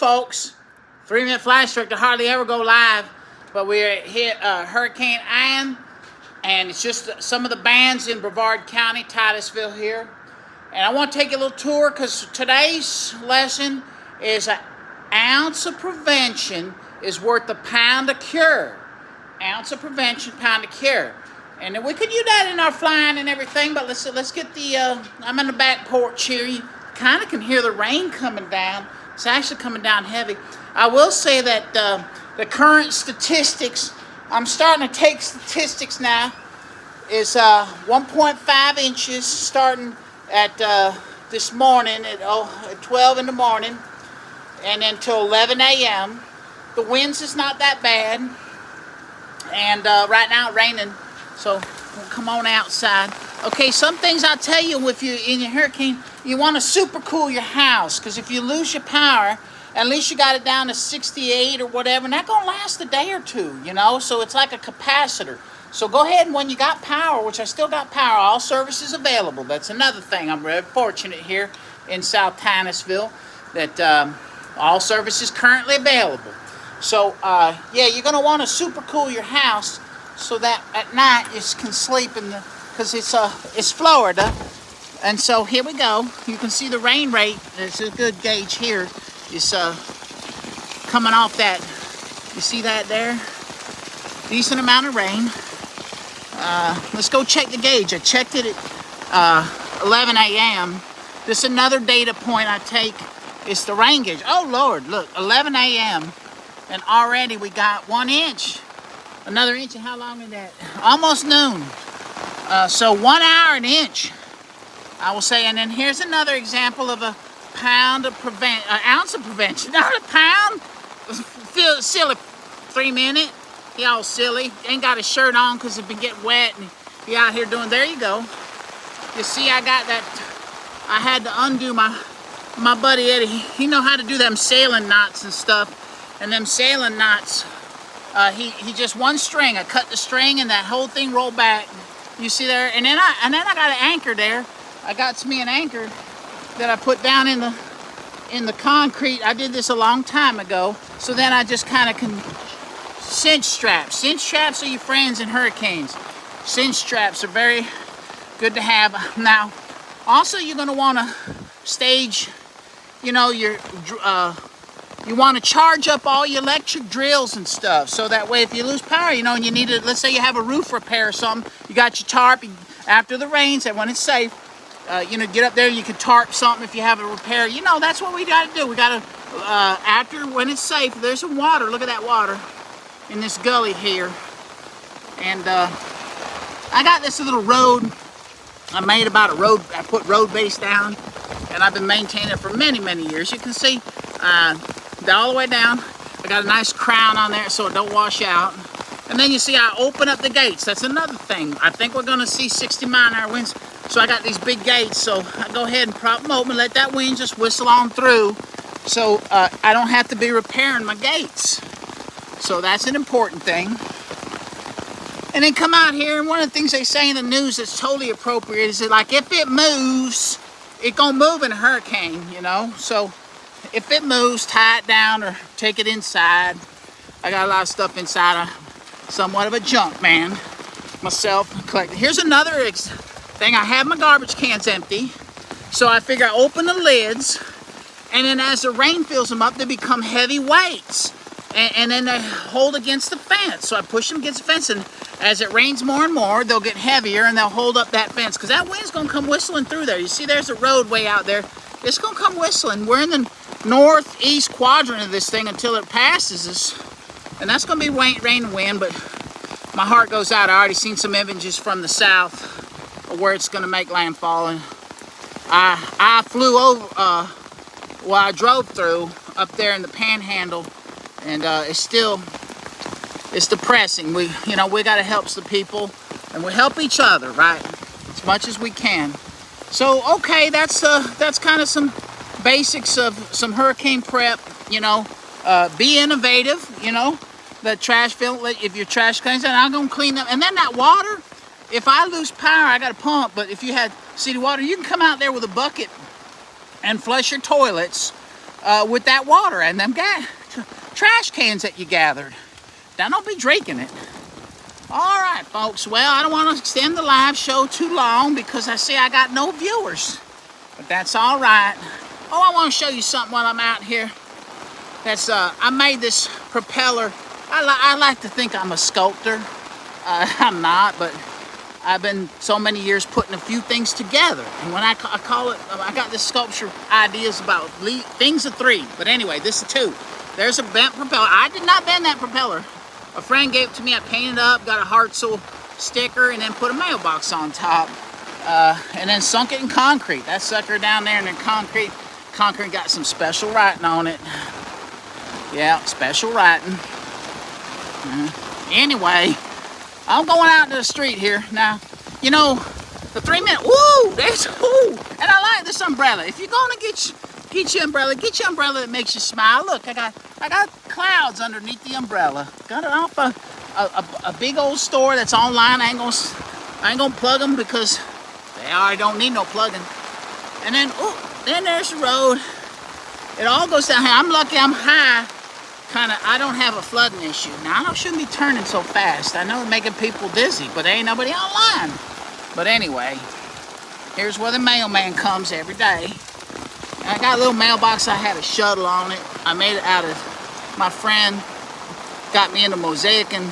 folks. 3-minute flash instructor hardly ever go live, but we're hit Hurricane Ian, and it's just some of the bands in Brevard County, Titusville here. And I want to take a little tour because today's lesson is an ounce of prevention is worth a pound of cure. Ounce of prevention, pound of cure. And we could use that in our flying and everything, but let's get the, I'm in the back porch here. You kind of can hear the rain coming down. It's actually coming down heavy. I will say that the current statistics, I'm starting to take statistics now, is 1.5 inches starting at this morning at 12 in the morning and then till 11 a.m. The winds is not that bad, and right now it's raining, so we'll come on outside. Okay, some things I'll tell you if you're in a hurricane, you want to super cool your house, because if you lose your power, at least you got it down to 68 or whatever, and that's going to last a day or two, you know, so it's like a capacitor. So go ahead, and when you got power, which I still got power, all services available. That's another thing. I'm very fortunate here in South Titusville that all services currently available. So, yeah, you're going to want to super cool your house so that at night you can sleep in the, because it's Florida. And so here we go. You can see the rain rate. There's a good gauge here. It's coming off that. You see that there? Decent amount of rain. Let's go check the gauge. I checked it at 11 a.m. This is another data point I take. It's the rain gauge. Oh, Lord, look, 11 a.m. and already we got 1 inch. Another inch, and how long is that? Almost noon. So 1 hour, an inch, I will say. And then here's another example of a pound of ounce of prevention. Not a pound. Feel silly. 3 minute. He all silly. Ain't got his shirt on because it's been getting wet and he out here doing. There you go. You see, I got that. I had to undo my buddy Eddie. He know how to do them sailing knots and stuff. And them sailing knots, he just one string. I cut the string and that whole thing rolled back. You see there, and then I got an anchor there. I got me an anchor that I put down in the concrete. I did this a long time ago. So then I just kind of can cinch straps. Cinch straps are your friends in hurricanes. Cinch straps are very good to have. Now, also you're going to want to stage, you know, your you want to charge up all your electric drills and stuff, so that way if you lose power, you know, and you need to, let's say you have a roof repair or something, you got your tarp after the rains, and when it's safe, you know, get up there, you can tarp something if you have a repair. You know, that's what we got to do. We got to, after, when it's safe, there's some water. Look at that water in this gully here. And I got this little road. I made about a road. I put road base down, and I've been maintaining it for many, many years. You can see all the way down. I got a nice crown on there so it don't wash out. And then you see I open up the gates. That's another thing. I think we're going to see 60-mile-an-hour winds. So I got these big gates. So I go ahead and prop them open, let that wind just whistle on through. So I don't have to be repairing my gates. So that's an important thing. And then come out here, and one of the things they say in the news that's totally appropriate is that, like, if it moves, it gonna move in a hurricane, you know? So if it moves, tie it down or take it inside. I got a lot of stuff inside. I'm somewhat of a junk man myself. Here's another thing. I have my garbage cans empty. So I figure I open the lids, and then as the rain fills them up, they become heavy weights. And then they hold against the fence. So I push them against the fence, and as it rains more and more, they'll get heavier and they'll hold up that fence, because that wind's gonna come whistling through there. You see there's a roadway out there. It's gonna come whistling. We're in the northeast quadrant of this thing until it passes us. And that's gonna be rain and wind, but my heart goes out. I already seen some images from the south of where it's gonna make landfall. And I flew over, I drove through up there in the panhandle, and it's depressing. We got to help the people, and we help each other, right, as much as we can. So okay, that's kind of some basics of some hurricane prep. You know, be innovative. You know, the trash fill. If your trash cleans, and I'm gonna clean them. And then that water, if I lose power, I got a pump. But if you had city water, you can come out there with a bucket and flush your toilets. with that water and them trash cans that you gathered. Now don't be drinking it. All right, folks. Well, I don't want to extend the live show too long because I see I got no viewers. But that's all right. Oh, I want to show you something while I'm out here. That's I made this propeller. I like to think I'm a sculptor. I'm not, but I've been so many years putting a few things together. And when I call it, I got this sculpture ideas about things of three. But anyway, this is two. There's a bent propeller. I did not bend that propeller. A friend gave it to me. I painted it up, got a Hartzell sticker, and then put a mailbox on top. And then sunk it in concrete. That sucker down there in the concrete. Concrete got some special writing on it. Yeah, special writing. Anyway, I'm going out to the street here. Now, you know, the 3 minute, woo, there's, woo. And I like this umbrella. If you're gonna get your umbrella that makes you smile. Look, I got clouds underneath the umbrella. Got it off a big old store that's online. I ain't gonna plug them because they already don't need no plugging. And then, ooh, then there's the road. It all goes down here. I'm lucky I'm high. I don't have a flooding issue. Now, I shouldn't be turning so fast. I know it's making people dizzy, but there ain't nobody online. But anyway, here's where the mailman comes every day. And I got a little mailbox. I had a shuttle on it. I made it out of, my friend got me into mosaicing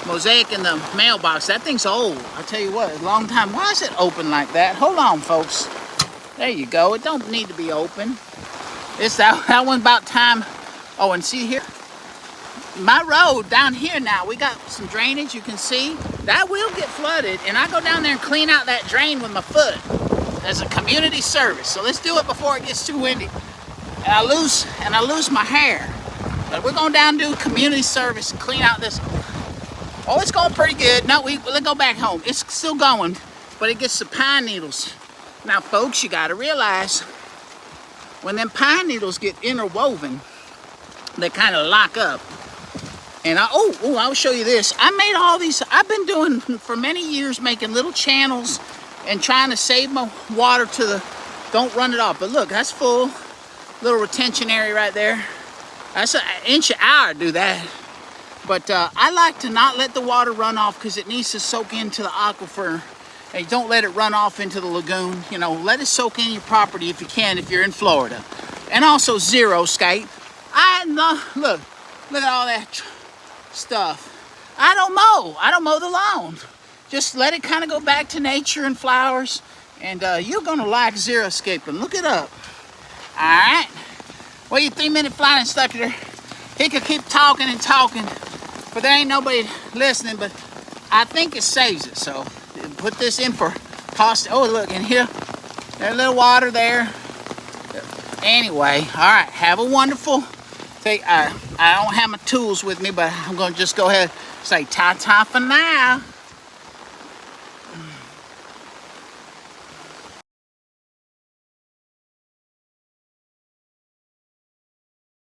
the mailbox. That thing's old. I'll tell you what, a long time. Why is it open like that? Hold on, folks. There you go. It don't need to be open. It's that one about time. Oh, and see here, my road down here now, we got some drainage, you can see. That will get flooded, and I go down there and clean out that drain with my foot as a community service. So let's do it before it gets too windy. And I lose my hair. But we're going down and do community service and clean out this. Oh, it's going pretty good. No, let's go back home. It's still going, but it gets the pine needles. Now, folks, you got to realize when them pine needles get interwoven, they kind of lock up. And I'll show you this. I made all these. I've been doing for many years, making little channels and trying to save my water don't run it off. But look, that's full. Little retention area right there. That's an inch an hour to do that. But I like to not let the water run off because it needs to soak into the aquifer. And don't let it run off into the lagoon. You know, let it soak in your property if you can, if you're in Florida. And also zero skate. Look at all that stuff. I don't mow the lawn. Just let it kind of go back to nature and flowers, and you're gonna like xeriscaping. Look it up. All right. Well, you 3 minute flying instructor, he could keep talking and talking, but there ain't nobody listening. But I think it saves it. So put this in for cost. Oh, look in here. There's a little water there. Anyway, all right. Have a wonderful. I don't have my tools with me, but I'm going to just go ahead and say ta-ta for now.